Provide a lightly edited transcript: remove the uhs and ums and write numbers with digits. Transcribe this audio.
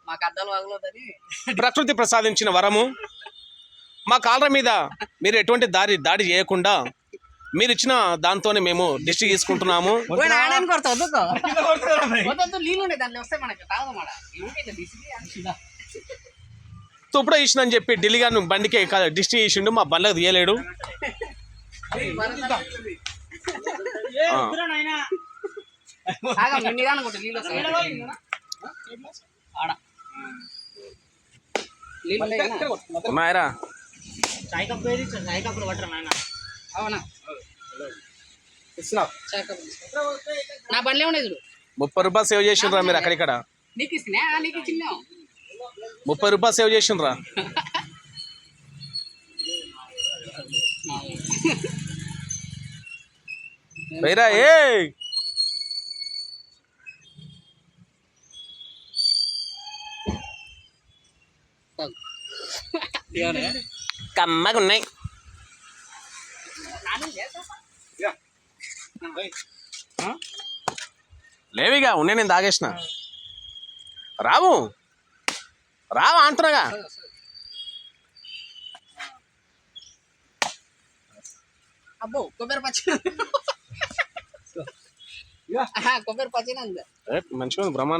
మాకు అద్దాలు వాగలేదని ప్రకృతి ప్రసాదించిన వరము. మా కాళ్ళ మీద మీరు ఎటువంటి దాడి చేయకుండా మీరు ఇచ్చిన దాంతోనే మేము డిష్ తీసుకుంటున్నాము. తుప్పుడ ఇచ్చినని చెప్పి ఢిల్లీ గారిని బండికి డిష్ చేసిండు, మా బండ్లకు తీయలేడు. ఉన్నాయరా నా బండ్లే ఉన్నాయి చూడు. 30 రూపాయలు సేవ్ చేసిండ్రా మీరు అక్కడిక్కడ. నీకు ఇస్తున్నా, నీకు ఇచ్చినా 30 రూపాయలు సేవ్ చేసిండ్రా. వేరా ఏ కమ్మగా ఉన్నాయి. లేవిగా ఉన్నాయి, నేను తాగేసిన. రావు రావా అంటున్నాగా. అబ్బో కొబ్బరి పచ్చి కొబ్బరి పచ్చిన మంచిగా బ్రహ్మాండం.